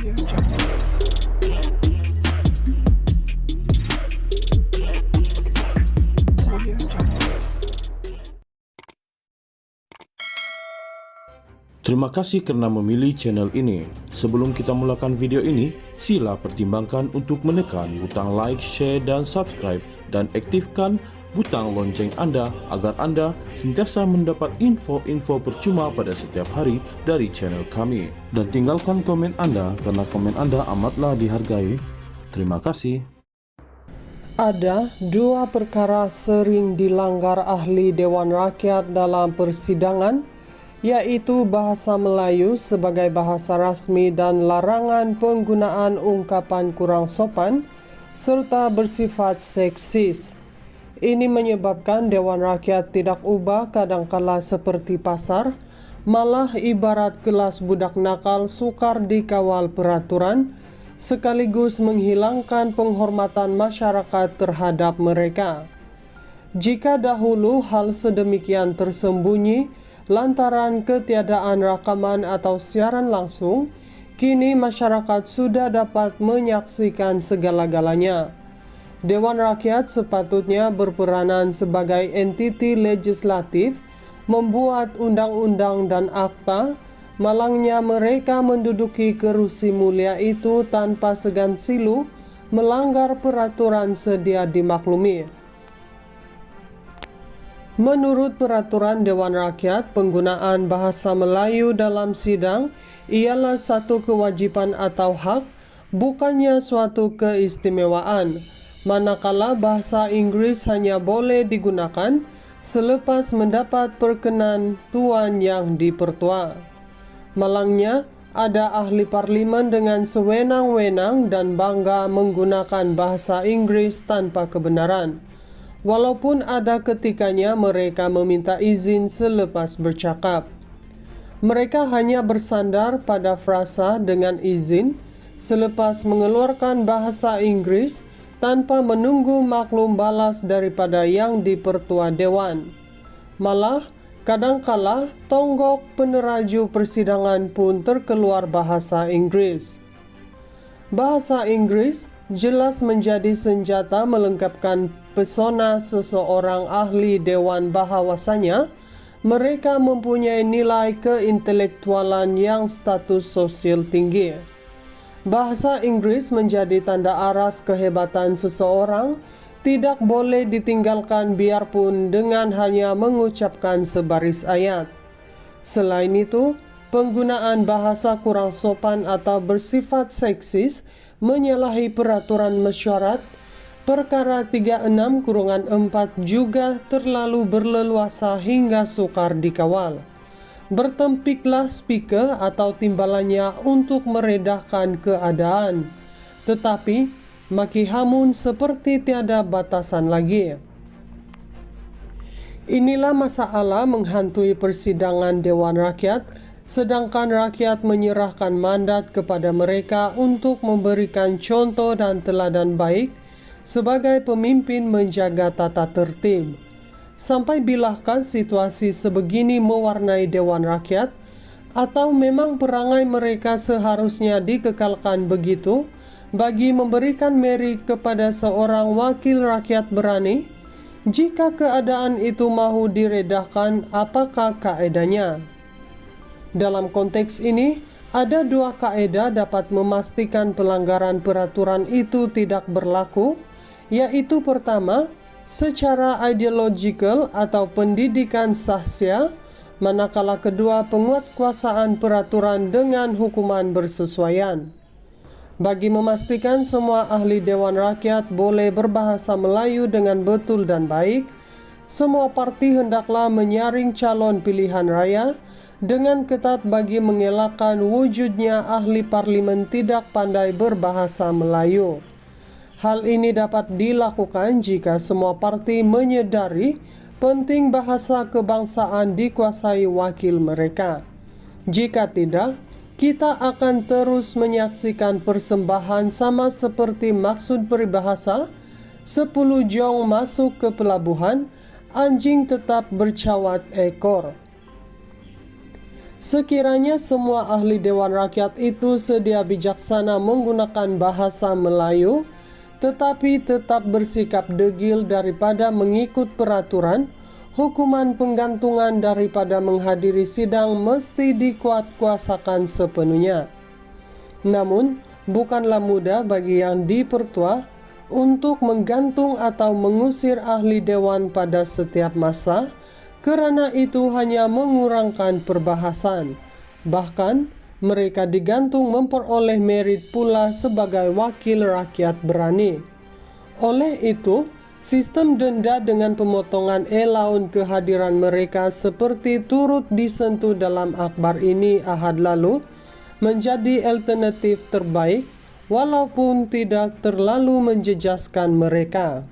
Terima kasih karena memilih channel ini. Sebelum kita mulakan video ini, sila pertimbangkan untuk menekan butang like, share, dan subscribe, dan aktifkan butang lonceng Anda agar Anda sentiasa mendapat info-info percuma pada setiap hari dari channel kami. Dan tinggalkan komen Anda karena komen Anda amatlah dihargai. Terima kasih. Ada dua perkara sering dilanggar ahli Dewan Rakyat dalam persidangan, yaitu bahasa Melayu sebagai bahasa rasmi dan larangan penggunaan ungkapan kurang sopan serta bersifat seksis. Ini menyebabkan Dewan Rakyat tidak ubah kadangkala seperti pasar, malah ibarat kelas budak nakal sukar dikawal peraturan, sekaligus menghilangkan penghormatan masyarakat terhadap mereka. Jika dahulu hal sedemikian tersembunyi lantaran ketiadaan rakaman atau siaran langsung, kini masyarakat sudah dapat menyaksikan segala-galanya. Dewan Rakyat sepatutnya berperanan sebagai entiti legislatif, membuat undang-undang dan akta. Malangnya mereka menduduki kerusi mulia itu tanpa segan silu, melanggar peraturan sedia dimaklumi. Menurut peraturan Dewan Rakyat, penggunaan bahasa Melayu dalam sidang ialah satu kewajiban atau hak, bukannya suatu keistimewaan, manakala bahasa Inggris hanya boleh digunakan selepas mendapat perkenan tuan yang dipertua. Malangnya, ada ahli parlimen dengan sewenang-wenang dan bangga menggunakan bahasa Inggris tanpa kebenaran. Walaupun ada ketikanya mereka meminta izin selepas bercakap. Mereka hanya bersandar pada frasa dengan izin selepas mengeluarkan bahasa Inggris tanpa menunggu maklum balas daripada yang dipertua Dewan. Malah, kadangkala tonggok peneraju persidangan pun terkeluar bahasa Inggris. Bahasa Inggris jelas menjadi senjata melengkapkan pesona seseorang ahli dewan bahawasanya mereka mempunyai nilai keintelektualan yang status sosial tinggi. Bahasa Inggris menjadi tanda aras kehebatan seseorang, tidak boleh ditinggalkan biarpun dengan hanya mengucapkan sebaris ayat. Selain itu, penggunaan bahasa kurang sopan atau bersifat seksis menyalahi peraturan mesyuarat perkara 36/4 juga terlalu berleluasa hingga sukar dikawal. Bertempiklah speaker atau timbalannya untuk meredahkan keadaan, tetapi maki hamun seperti tiada batasan lagi. Inilah masalah menghantui persidangan Dewan Rakyat, sedangkan rakyat menyerahkan mandat kepada mereka untuk memberikan contoh dan teladan baik sebagai pemimpin menjaga tata tertib. Sampai bilahkah situasi sebegini mewarnai Dewan Rakyat? Atau memang perangai mereka seharusnya dikekalkan begitu bagi memberikan merit kepada seorang wakil rakyat berani? Jika keadaan itu mahu diredahkan, apakah kaedahnya? Dalam konteks ini, ada dua kaedah dapat memastikan pelanggaran peraturan itu tidak berlaku, yaitu pertama, secara ideologikal atau pendidikan sahsia, manakala kedua penguatkuasaan peraturan dengan hukuman bersesuaian. Bagi memastikan semua ahli Dewan Rakyat boleh berbahasa Melayu dengan betul dan baik, semua parti hendaklah menyaring calon pilihan raya dengan ketat bagi mengelakkan wujudnya ahli parlimen tidak pandai berbahasa Melayu. Hal ini dapat dilakukan jika semua parti menyedari penting bahasa kebangsaan dikuasai wakil mereka. Jika tidak, kita akan terus menyaksikan persembahan sama seperti maksud peribahasa, 10 jong masuk ke pelabuhan, anjing tetap bercawat ekor. Sekiranya semua ahli Dewan Rakyat itu sedia bijaksana menggunakan bahasa Melayu, tetapi tetap bersikap degil daripada mengikut peraturan, hukuman penggantungan daripada menghadiri sidang mesti dikuatkuasakan sepenuhnya. Namun, bukanlah mudah bagi yang dipertua untuk menggantung atau mengusir ahli dewan pada setiap masa, kerana itu hanya mengurangkan perbahasan. Bahkan, mereka digantung memperoleh merit pula sebagai wakil rakyat berani. Oleh itu, sistem denda dengan pemotongan allowance kehadiran mereka seperti turut disentuh dalam akhbar ini Ahad lalu, menjadi alternatif terbaik walaupun tidak terlalu menjejaskan mereka.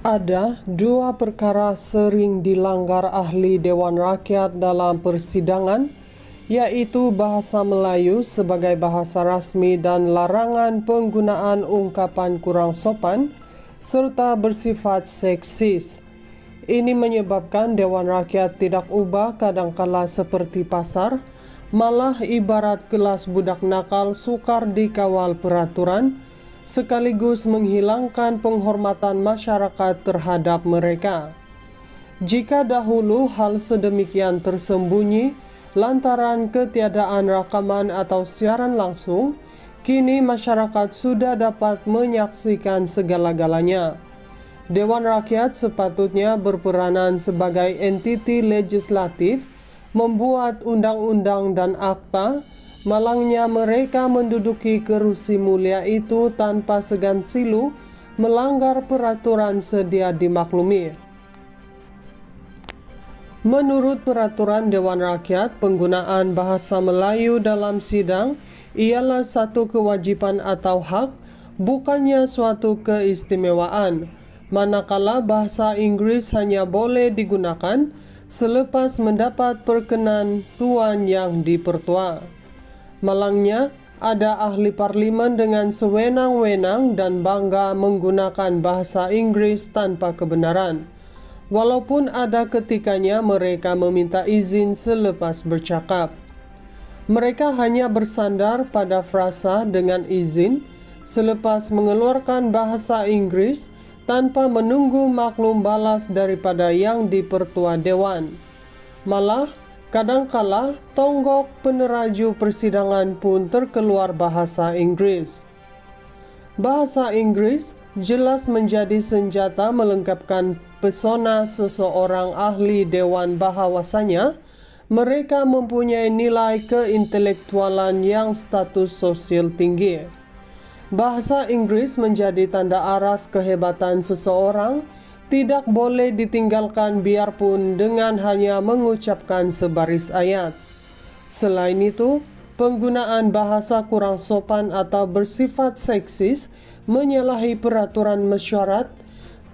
Ada dua perkara sering dilanggar ahli Dewan Rakyat dalam persidangan, yaitu bahasa Melayu sebagai bahasa rasmi dan larangan penggunaan ungkapan kurang sopan serta bersifat seksis. Ini menyebabkan Dewan Rakyat tidak ubah kadangkala seperti pasar, malah ibarat kelas budak nakal sukar dikawal peraturan, sekaligus menghilangkan penghormatan masyarakat terhadap mereka. Jika dahulu hal sedemikian tersembunyi lantaran ketiadaan rakaman atau siaran langsung, kini masyarakat sudah dapat menyaksikan segala-galanya. Dewan Rakyat sepatutnya berperanan sebagai entiti legislatif, membuat undang-undang dan akta. Malangnya mereka menduduki kerusi mulia itu tanpa segan silu melanggar peraturan sedia dimaklumi. Menurut peraturan Dewan Rakyat, penggunaan bahasa Melayu dalam sidang ialah satu kewajiban atau hak, bukannya suatu keistimewaan, manakala bahasa Inggris hanya boleh digunakan selepas mendapat perkenan tuan yang dipertua. Malangnya, ada ahli parlimen dengan sewenang-wenang dan bangga menggunakan bahasa Inggris tanpa kebenaran. Walaupun ada ketikanya mereka meminta izin selepas bercakap. Mereka hanya bersandar pada frasa dengan izin selepas mengeluarkan bahasa Inggris tanpa menunggu maklum balas daripada yang dipertua dewan. Malah, kadangkala tonggok peneraju persidangan pun terkeluar bahasa Inggris. Bahasa Inggris jelas menjadi senjata melengkapkan pesona seseorang ahli dewan bahawasanya mereka mempunyai nilai keintelektualan yang status sosial tinggi. Bahasa Inggris menjadi tanda aras kehebatan seseorang, tidak boleh ditinggalkan biarpun dengan hanya mengucapkan sebaris ayat. Selain itu, penggunaan bahasa kurang sopan atau bersifat seksis menyalahi peraturan mesyuarat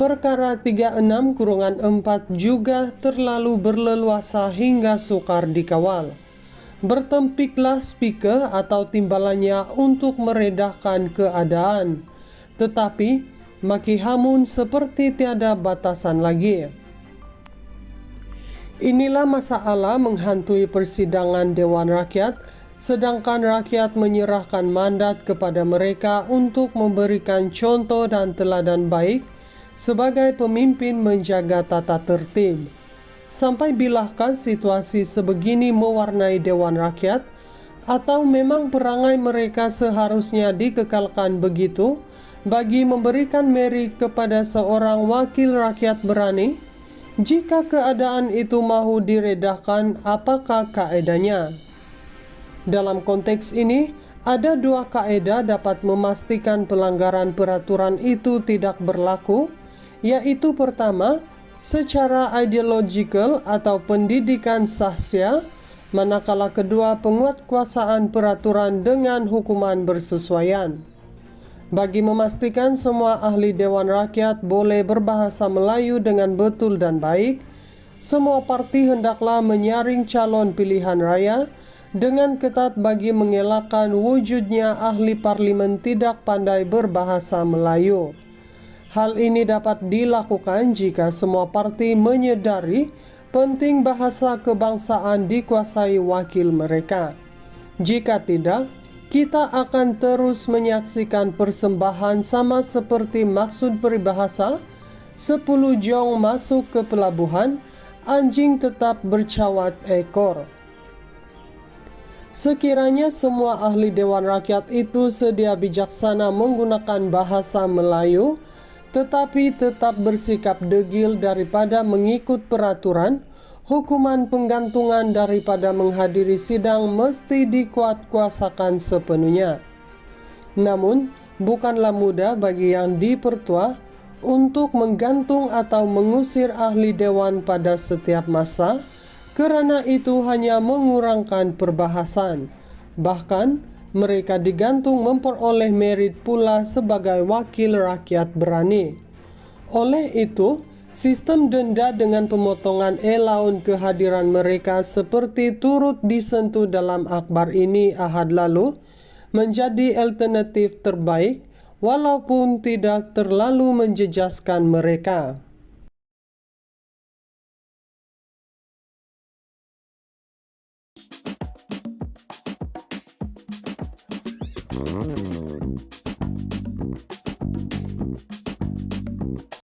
perkara 36/4 juga terlalu berleluasa hingga sukar dikawal. Bertempiklah speaker atau timbalannya untuk meredahkan keadaan, tetapi maki hamun seperti tiada batasan lagi. Inilah masalah menghantui persidangan Dewan Rakyat, sedangkan rakyat menyerahkan mandat kepada mereka untuk memberikan contoh dan teladan baik sebagai pemimpin menjaga tata tertib. Sampai bilahkah situasi sebegini mewarnai Dewan Rakyat? Atau memang perangai mereka seharusnya dikekalkan begitu bagi memberikan merit kepada seorang wakil rakyat berani? Jika keadaan itu mahu diredahkan, apakah kaedahnya? Dalam konteks ini, ada dua kaedah dapat memastikan pelanggaran peraturan itu tidak berlaku, yaitu pertama, secara ideologikal atau pendidikan sahsia, manakala kedua penguatkuasaan peraturan dengan hukuman bersesuaian. Bagi memastikan semua ahli Dewan Rakyat boleh berbahasa Melayu dengan betul dan baik, semua parti hendaklah menyaring calon pilihan raya dengan ketat bagi mengelakkan wujudnya ahli parlimen tidak pandai berbahasa Melayu. Hal ini dapat dilakukan jika semua parti menyedari penting bahasa kebangsaan dikuasai wakil mereka. Jika tidak, kita akan terus menyaksikan persembahan sama seperti maksud peribahasa, 10 jong masuk ke pelabuhan, anjing tetap bercawat ekor. Sekiranya semua ahli Dewan Rakyat itu sedia bijaksana menggunakan bahasa Melayu, tetapi tetap bersikap degil daripada mengikut peraturan, hukuman penggantungan daripada menghadiri sidang mesti dikuatkuasakan sepenuhnya. Namun, bukanlah mudah bagi yang dipertua untuk menggantung atau mengusir ahli dewan pada setiap masa, kerana itu hanya mengurangkan perbahasan. Bahkan, mereka digantung memperoleh merit pula sebagai wakil rakyat berani. Oleh itu, sistem denda dengan pemotongan allowance kehadiran mereka seperti turut disentuh dalam akhbar ini Ahad lalu menjadi alternatif terbaik walaupun tidak terlalu menjejaskan mereka.